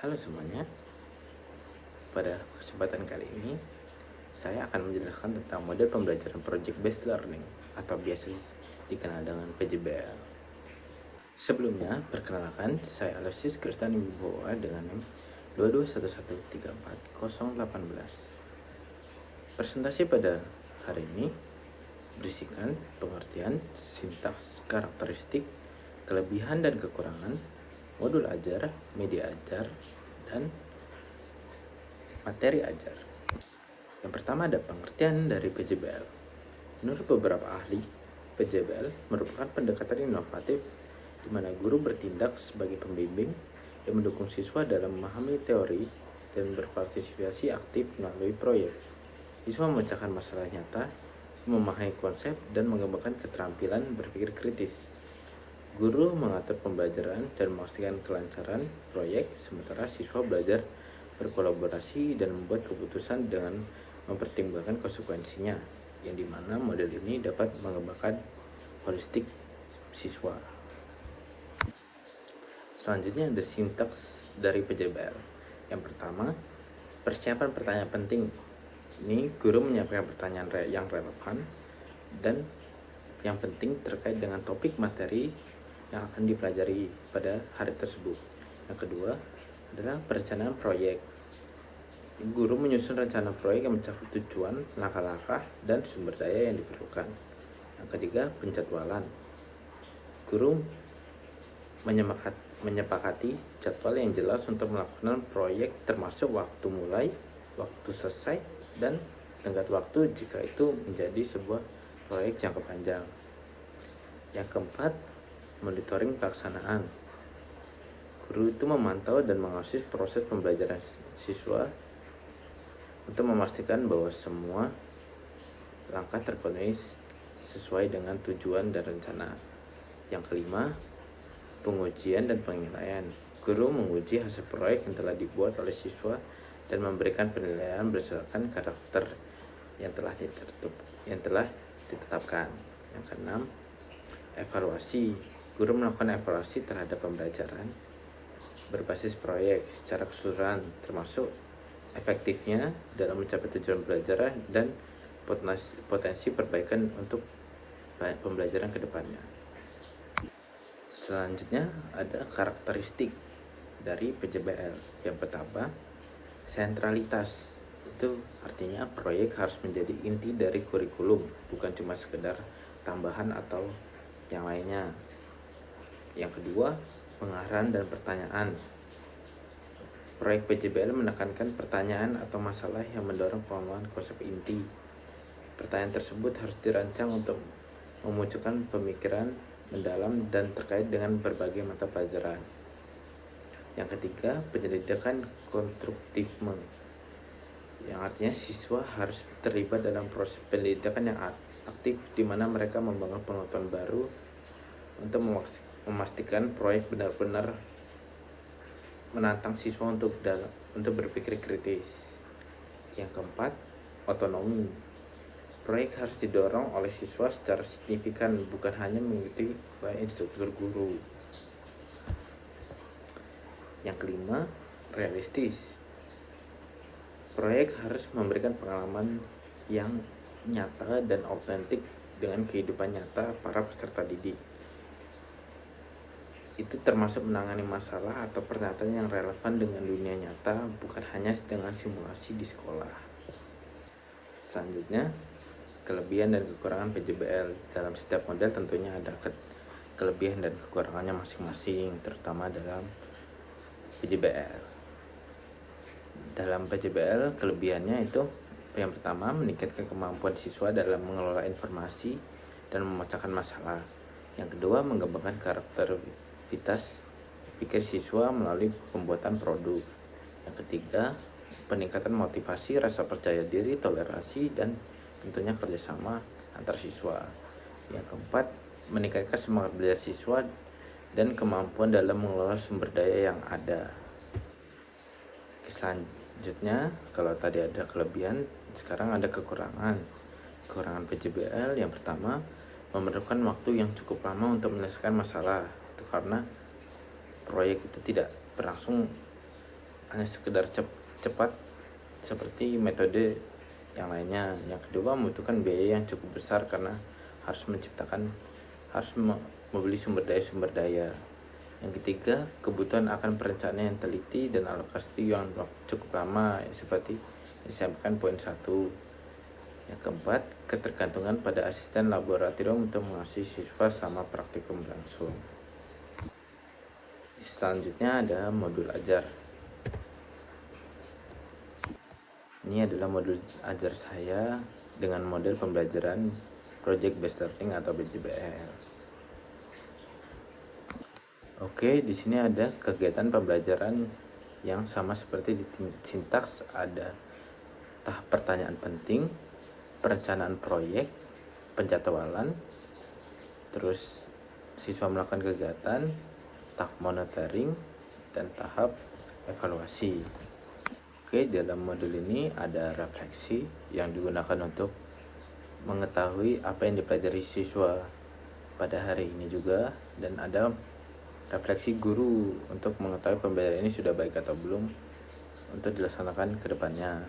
Halo semuanya, pada kesempatan kali ini saya akan menjelaskan tentang model pembelajaran Project Based Learning atau biasa dikenal dengan PJBL. Sebelumnya, perkenalkan, saya Alexis Kristan Wibowo dengan NIM 221134018. Presentasi pada hari ini berisikan pengertian, sintaks, karakteristik, kelebihan dan kekurangan, modul ajar, media ajar, dan materi ajar. Yang pertama ada pengertian dari PJBL. Menurut beberapa ahli, PJBL merupakan pendekatan inovatif di mana guru bertindak sebagai pembimbing yang mendukung siswa dalam memahami teori dan berpartisipasi aktif melalui proyek. Siswa memecahkan masalah nyata, memahami konsep, dan mengembangkan keterampilan berpikir kritis. Guru mengatur pembelajaran dan memastikan kelancaran proyek, sementara siswa belajar berkolaborasi dan membuat keputusan dengan mempertimbangkan konsekuensinya, yang dimana model ini dapat mengembangkan holistik siswa. Selanjutnya ada sintaks dari PJBL. Yang pertama, persiapan pertanyaan penting. Ini guru menyiapkan pertanyaan yang relevan dan yang penting terkait dengan topik materi yang akan dipelajari pada hari tersebut. Yang kedua adalah perencanaan proyek. Guru menyusun rencana proyek yang mencakup tujuan, langkah-langkah, dan sumber daya yang diperlukan. Yang ketiga, penjadwalan. Guru menyepakati jadwal yang jelas untuk melakukan proyek, termasuk waktu mulai, waktu selesai, dan tenggat waktu jika itu menjadi sebuah proyek jangka panjang. Yang keempat, monitoring pelaksanaan. Guru itu memantau dan mengawasi proses pembelajaran siswa untuk memastikan bahwa semua langkah terpenuhi sesuai dengan tujuan dan rencana. Yang kelima, pengujian dan penilaian. Guru menguji hasil proyek yang telah dibuat oleh siswa dan memberikan penilaian berdasarkan karakter yang telah ditetapkan. Yang keenam, evaluasi. Guru melakukan evaluasi terhadap pembelajaran berbasis proyek secara keseluruhan, termasuk efektifnya dalam mencapai tujuan belajar dan potensi perbaikan untuk pembelajaran ke depannya. Selanjutnya ada karakteristik dari PJBL. Yang pertama, sentralitas. Itu artinya proyek harus menjadi inti dari kurikulum, bukan cuma sekedar tambahan atau yang lainnya. Yang kedua, pengarahan dan pertanyaan. Proyek PJBL menekankan pertanyaan atau masalah yang mendorong pemahaman konsep inti. Pertanyaan tersebut harus dirancang untuk memunculkan pemikiran mendalam dan terkait dengan berbagai mata pelajaran. Yang ketiga, penyelidikan konstruktifme, yang artinya siswa harus terlibat dalam proses penyelidikan yang aktif, di mana mereka membangun pengetahuan baru untuk memastikan proyek benar-benar menantang siswa untuk berpikir kritis. Yang keempat, otonomi. Proyek harus didorong oleh siswa secara signifikan, bukan hanya mengikuti instruktur guru. Yang kelima, realistis. Proyek harus memberikan pengalaman yang nyata dan autentik dengan kehidupan nyata para peserta didik. Itu termasuk menangani masalah atau pernyataan yang relevan dengan dunia nyata, bukan hanya dengan simulasi di sekolah. Selanjutnya, kelebihan dan kekurangan PJBL. Dalam setiap model tentunya ada kelebihan dan kekurangannya masing-masing, terutama dalam PJBL. Dalam PJBL, kelebihannya itu yang pertama, meningkatkan kemampuan siswa dalam mengelola informasi dan memecahkan masalah. Yang kedua, mengembangkan karakteristikas pikir siswa melalui pembuatan produk. Yang ketiga, peningkatan motivasi, rasa percaya diri, toleransi, dan tentunya kerjasama antar siswa. Yang keempat, meningkatkan semangat belajar siswa dan kemampuan dalam mengelola sumber daya yang ada. Selanjutnya, kalau tadi ada kelebihan, sekarang ada kekurangan. Kekurangan PJBL yang pertama, memerlukan waktu yang cukup lama untuk menyelesaikan masalah. Itu karena proyek itu tidak berlangsung hanya sekedar cepat seperti metode yang lainnya. Yang kedua, membutuhkan biaya yang cukup besar karena harus membeli sumber daya. Yang ketiga, kebutuhan akan perencanaan yang teliti dan alokasi yang cukup lama, seperti disampaikan poin 1. Yang keempat, ketergantungan pada asisten laboratorium untuk mengawasi siswa selama praktikum berlangsung. Selanjutnya ada modul ajar. Ini adalah modul ajar saya dengan model pembelajaran Project Based Learning atau PJBL. Oke, di sini ada kegiatan pembelajaran yang sama seperti di sintaks. Ada tahap pertanyaan penting, perencanaan proyek, penjadwalan, terus siswa melakukan kegiatan, tahap monitoring, dan tahap evaluasi. Oke, dalam modul ini ada refleksi yang digunakan untuk mengetahui apa yang dipelajari siswa pada hari ini juga, dan ada refleksi guru untuk mengetahui pembelajaran ini sudah baik atau belum untuk dilaksanakan ke depannya.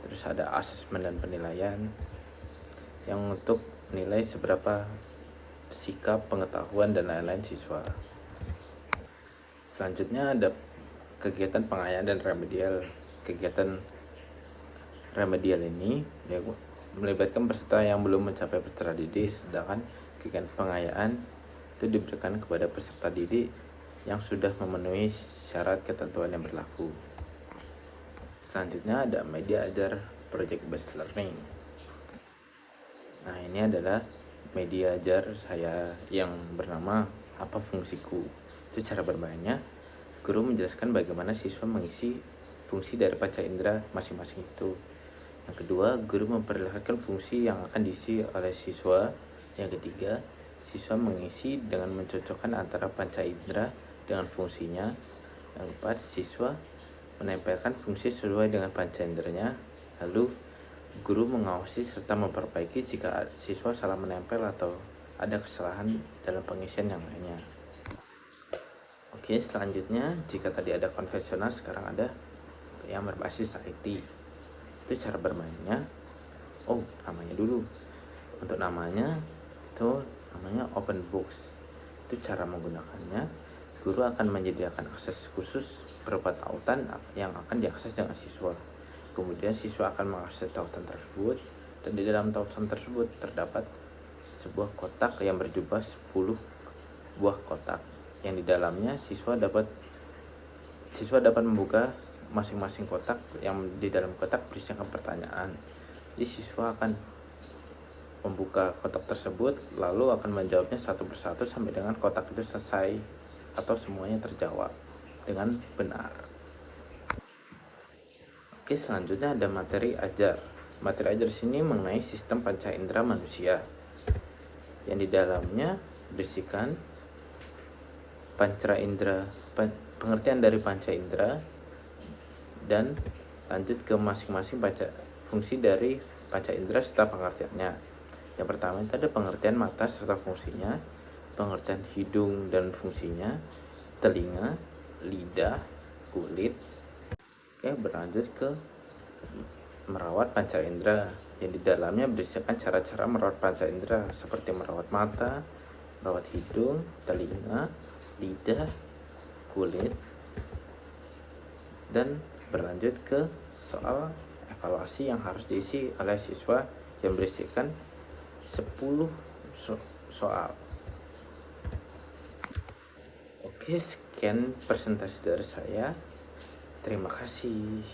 Terus ada asesmen dan penilaian yang untuk nilai seberapa sikap, pengetahuan, dan lain-lain siswa. Selanjutnya ada kegiatan pengayaan dan remedial. Kegiatan remedial ini melibatkan peserta yang belum mencapai peserta didik, sedangkan kegiatan pengayaan itu diberikan kepada peserta didik yang sudah memenuhi syarat ketentuan yang berlaku. Selanjutnya ada media ajar Project Based Learning. Nah, ini adalah media ajar saya yang bernama Apa Fungsiku. Itu cara bermainnya. Guru menjelaskan bagaimana siswa mengisi fungsi dari panca indera masing-masing itu. Yang kedua, guru memperlihatkan fungsi yang akan diisi oleh siswa. Yang ketiga, siswa mengisi dengan mencocokkan antara panca indera dengan fungsinya. Yang keempat, siswa menempelkan fungsi sesuai dengan panca inderanya. Lalu guru mengawasi serta memperbaiki jika siswa salah menempel atau ada kesalahan dalam pengisian yang lainnya. Oke, selanjutnya jika tadi ada konvensional, sekarang ada yang berbasis IT. Itu cara bermainnya. Namanya dulu. Untuk namanya itu namanya open box. Itu cara menggunakannya. Guru akan menyediakan akses khusus berupa tautan yang akan diakses dengan siswa. Kemudian siswa akan mengakses tautan tersebut, dan di dalam tautan tersebut terdapat sebuah kotak yang berjumlah 10 buah kotak, yang di dalamnya siswa dapat membuka masing-masing kotak. Yang di dalam kotak berisikan pertanyaan. Jadi siswa akan membuka kotak tersebut lalu akan menjawabnya satu persatu sampai dengan kotak itu selesai atau semuanya terjawab dengan benar. Oke, selanjutnya ada materi ajar. Materi ajar sini mengenai sistem panca indera manusia, yang di dalamnya berisikan pengertian dari panca indera, dan lanjut ke masing-masing fungsi dari panca indera serta pengertiannya. Yang pertama itu ada pengertian mata serta fungsinya, pengertian hidung dan fungsinya, telinga, lidah, kulit. Oke, berlanjut ke merawat panca indera, yang di dalamnya berisikan cara-cara merawat panca indera seperti merawat mata, merawat hidung, telinga, lidah, kulit. Dan berlanjut ke soal evaluasi yang harus diisi oleh siswa yang berisikan 10 soal. Oke, sekian presentasi dari saya. Terima kasih.